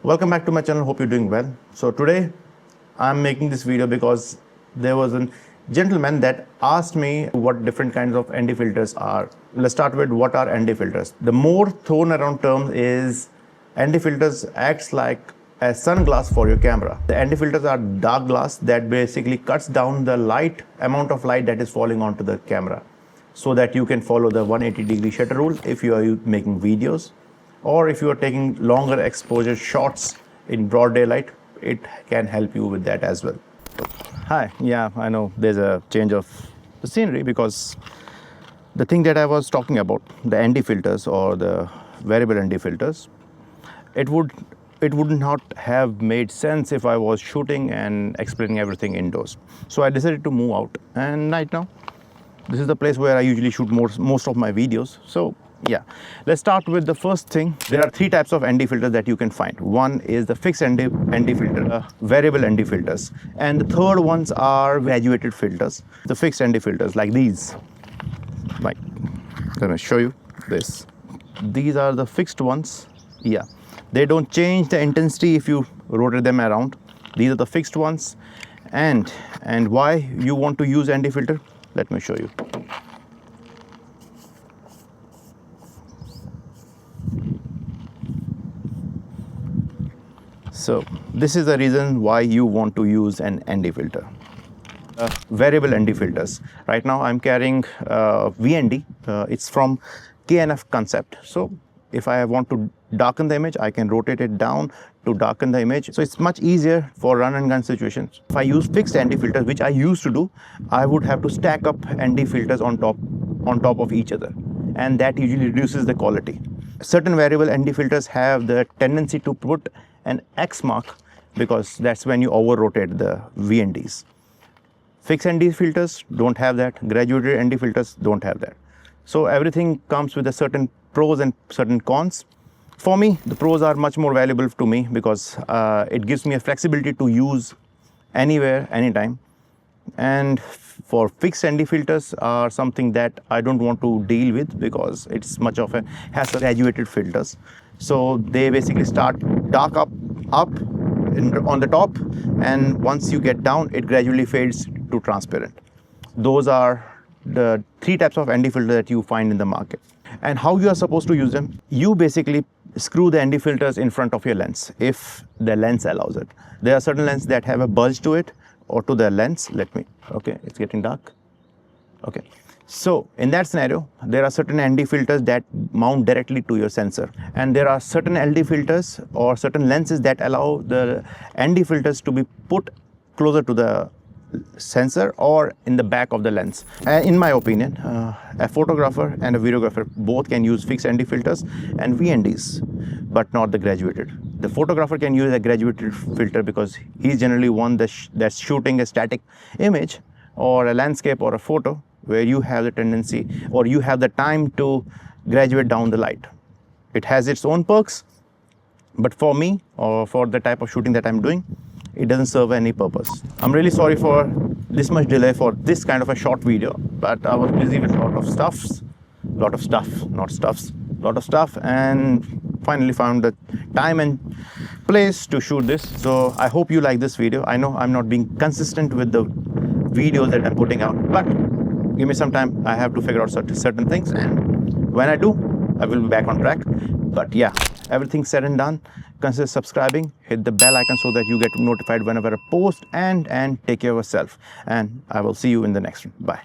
Welcome back to my channel. Hope you're doing well. So today I'm making this video because there was a gentleman that asked me what different kinds of ND filters are. Let's start with what are ND filters. The more thrown around term is ND filters acts like a sunglass for your camera. The ND filters are dark glass that basically cuts down the amount of light that is falling onto the camera so that you can follow the 180-degree shutter rule if you are making videos, or if you are taking longer exposure shots in broad daylight, it can help you with that as well. Hi, yeah, I know there's a change of the scenery because the thing that I was talking about, the ND filters or the variable ND filters, it would not have made sense if I was shooting and explaining everything indoors. So I decided to move out, and right now this is the place where I usually shoot most of my videos. So yeah, let's start with the first thing. There are three types of ND filters that you can find. One is the fixed ND filter, variable ND filters, and the third ones are graduated filters. The fixed ND filters like these. Right, let me show you this. These are the fixed ones. Yeah, they don't change the intensity if you rotate them around. These are the fixed ones. And why you want to use ND filter? Let me show you. So this is the reason why you want to use an ND filter. Variable ND filters. Right now I'm carrying VND. It's from KNF Concept. So if I want to darken the image, I can rotate it down to darken the image. So it's much easier for run and gun situations. If I use fixed ND filters, which I used to do, I would have to stack up ND filters on top of each other, and that usually reduces the quality. Certain variable ND filters have the tendency to put an X mark because that's when you over rotate the VNDs. Fixed ND filters don't have that. Graduated ND filters don't have that. So everything comes with a certain pros and certain cons. For me, the pros are much more valuable to me because it gives me a flexibility to use anywhere, anytime. And for fixed ND filters are something that I don't want to deal with because it's much of a hassle. Graduated filters. So they basically start dark up on the top, and once you get down, it gradually fades to transparent. Those are the three types of ND filter that you find in the market. And how you are supposed to use them? You basically screw the ND filters in front of your lens if the lens allows it. There are certain lenses that have a bulge to it or to the lens. Okay, it's getting dark. Okay. So in that scenario, there are certain ND filters that mount directly to your sensor, and there are certain LD filters or certain lenses that allow the ND filters to be put closer to the sensor or in the back of the lens. In my opinion, a photographer and a videographer both can use fixed ND filters and VNDs, but not the graduated. The photographer can use a graduated filter because he's generally one that's shooting a static image or a landscape or a photo where you have the tendency or you have the time to graduate down the light. It has its own perks, but for me or for the type of shooting that I'm doing, it doesn't serve any purpose. I'm really sorry for this much delay for this kind of a short video, but I was busy with a lot of stuff, and finally found the time and place to shoot this. So I hope you like this video. I know I'm not being consistent with the videos that I'm putting out, but give me some time. I have to figure out certain things, and when I do, I will be back on track. But yeah, everything said and done, consider subscribing, hit the bell icon so that you get notified whenever I post, and take care of yourself. And I will see you in the next one. Bye.